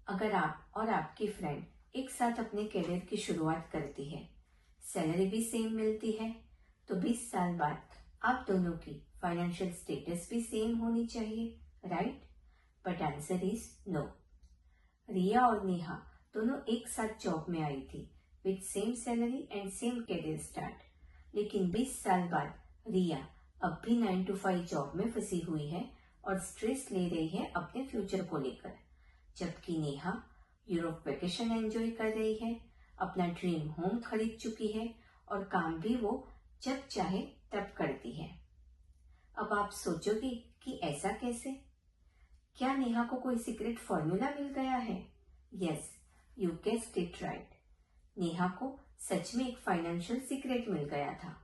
अगर आप और आपकी फ्रेंड एक साथ अपने करियर की शुरुआत करती है, सैलरी भी सेम मिलती है, तो 20 साल बाद आप दोनों की फाइनेंशियल स्टेटस भी सेम होनी चाहिए, right? But answer is no. Riya और नेहा दोनों एक साथ जॉब में आई थी with same salary and same career start. लेकिन 20 साल बाद रिया अब भी 9 to 5 जॉब में फंसी हुई है और स्ट्रेस ले रही है अपने फ्यूचर को लेकर, जबकि नेहा यूरोप वेकेशन एंजॉय कर रही है, अपना ड्रीम होम खरीद चुकी है और काम भी वो जब चाहे तब करती है। अब आप सोचोगे कि ऐसा कैसे? क्या नेहा को कोई सीक्रेट फॉर्मूला मिल गया है? Yes, you guessed it right. Neha को सच में एक फाइनेंशियल सीक्रेट मिल गया था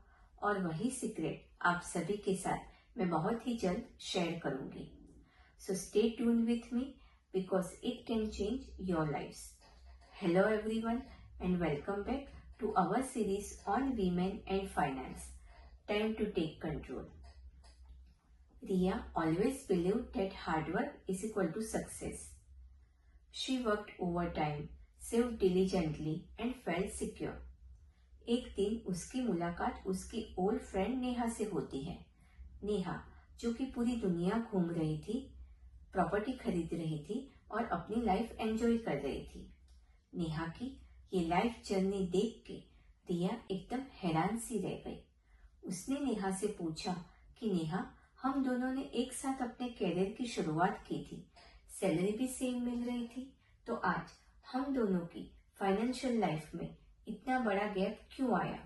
और वही सीक्रेट आप सभी के साथ मैं बहुत ही जल्द शेयर करूंगी। So stay tune with me because it can change your lives. Hello everyone and welcome back to our series on women and finance. Time to take control. Riya always believed that hard work is equal to success. She worked overtime, saved diligently and felt secure. एक दिन उसकी मुलाकात उसकी old friend Neha से होती है। नेहा जो कि पूरी दुनिया घूम रही थी, प्रॉपर्टी खरीद रही थी और अपनी लाइफ एंजॉय कर रही थी। नेहा की ये लाइफ जर्नी देख के रिया एकदम हैरान सी रह गई। उसने नेहा से पूछा कि नेहा, हम दोनों ने एक साथ अपने करियर की शुरुआत की थी, सैलरी भी सेम मिल रही थी, तो आज हम दोनों की फाइनेंशियल लाइफ में इतना बड़ा गैप क्यों आया?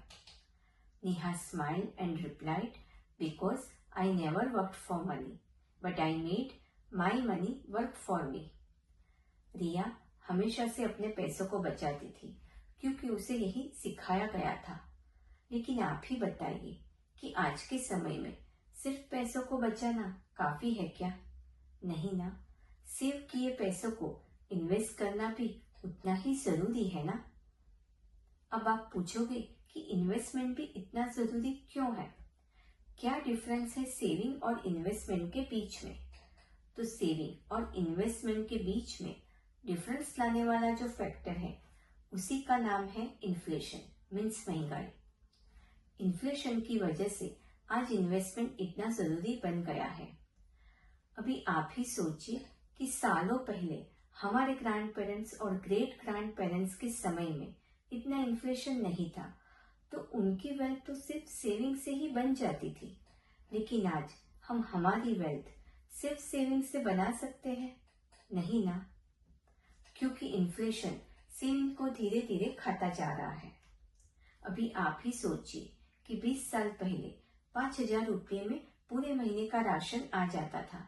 Neha smiled and replied, because I never worked for money but I made my money work for me. Riya हमेशा से अपने पैसों को बचाती थी क्योंकि उसे यही सिखाया गया था। लेकिन आप ही बताइए कि आज के समय में सिर्फ पैसों को बचाना काफी है क्या? नहीं ना, सेव किए पैसों को इन्वेस्ट करना भी उतना ही जरूरी है ना। अब आप पूछोगे कि इन्वेस्टमेंट भी इतना जरूरी क्यों है? क्या डिफरेंस है सेविंग और इन्वेस्टमेंट के बीच में? तो सेविंग और इन्वेस्टमेंट के बीच में डिफरेंस लाने वाला जो फैक्टर है उसी का नाम है इन्फ्लेशन, मीन्स महंगाई। इन्फ्लेशन की वजह से आज इन्वेस्टमेंट इतना जरूरी बन गया है। अभी आप ही सोचिए कि सालों पहले हमारे ग्रैंड पेरेंट्स और ग्रेट ग्रैंड पेरेंट्स के समय में इतना इन्फ्लेशन नहीं था, तो उनकी वेल्थ तो सिर्फ सेविंग से ही बन जाती थी। लेकिन आज हम हमारी वेल्थ सिर्फ सेविंग से बना सकते हैं? नहीं ना, क्योंकि इन्फ्लेशन सेविंग को धीरे धीरे खाता जा रहा है। अभी आप ही सोचिए कि 20 साल पहले 5,000 रुपये में पूरे महीने का राशन आ जाता था,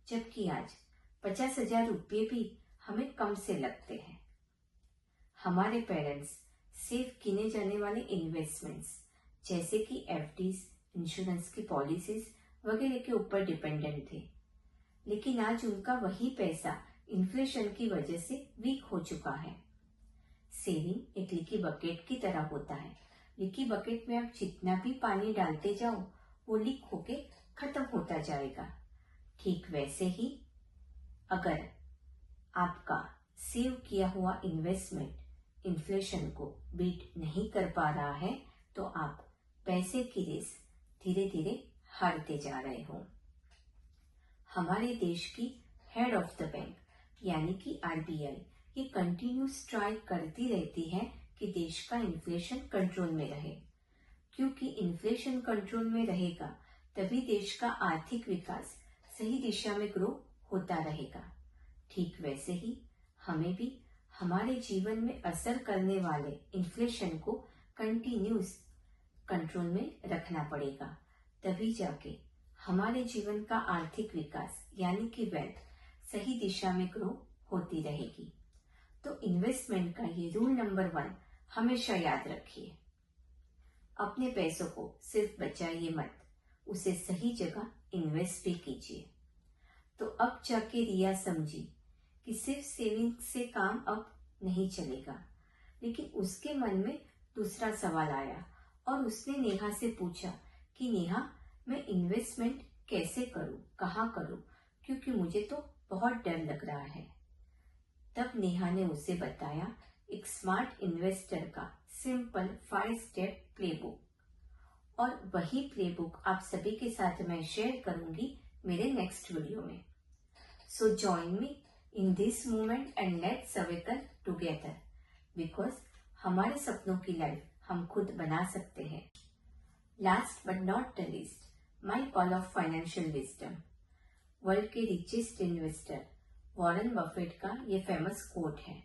जबकि आज 50,000 रुपये भी हमें कम से लगते हैं। हमारे पेरेंट्स सेफ किए जाने वाले इन्वेस्टमेंट्स जैसे कि एफडीज, इंश्योरेंस की पॉलिसीज वगैरह के ऊपर डिपेंडेंट थे, लेकिन आज उनका वही पैसा इन्फ्लेशन की वजह से वीक हो चुका है। सेविंग एक लीकी बकेट की तरह होता है। लीकी बकेट में आप जितना भी पानी डालते जाओ वो लीक होके खत्म होता जाएगा। ठीक वैसे ही अगर आपका सेव किया हुआ इन्वेस्टमेंट इन्फ्लेशन को बीट नहीं कर पा रहा है, तो आप पैसे की रेस धीरे धीरे हारते जा रहे हो। हमारे देश की हेड ऑफ द बैंक यानी कि आरबीआई ये कंटिन्यूस ट्राई करती रहती है कि देश का इन्फ्लेशन कंट्रोल में रहे, क्योंकि इन्फ्लेशन कंट्रोल में रहेगा तभी देश का आर्थिक विकास सही दिशा में ग्रो होता रहेगा। ठीक वैसे ही हमें भी हमारे जीवन में असर करने वाले इन्फ्लेशन को कंटिन्यूस कंट्रोल में रखना पड़ेगा, तभी जाके हमारे जीवन का आर्थिक विकास यानी कि वेल्थ सही दिशा में ग्रो होती रहेगी। तो इन्वेस्टमेंट का ये रूल नंबर 1 हमेशा याद रखिए। अपने पैसों को सिर्फ बचाइए मत, उसे सही जगह इन्वेस्ट भी कीजिए। तो अब जाके रिया समझी कि सिर्फ सेविंग से काम अब नहीं चलेगा। लेकिन उसके मन में दूसरा सवाल आया और उसने नेहा से पूछा कि नेहा, मैं इन्वेस्टमेंट कैसे करूं, कहाँ करूं, क्योंकि मुझे तो बहुत डर लग रहा है। तब नेहा ने उसे बताया एक स्मार्ट इन्वेस्टर का सिंपल 5 स्टेप प्लेबुक। और वही प्लेबुक आप सभी के साथ मैं शेयर करूंगी मेरे नेक्स्ट वीडियो में। So join me in this moment and let's awaken together, because हमारे सपनों की लाइफ हम खुद बना सकते हैं। Last but not the least, my call of financial wisdom. World के रिचेस्ट इन्वेस्टर वॉरेन बफेट का ये फेमस कोट है,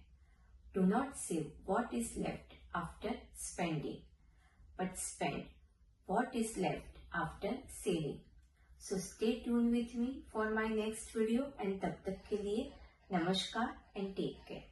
do not save what is left after spending, but spend what is left after saving. So stay tune with me for my next video and तब तक के लिए नमस्कार and take care.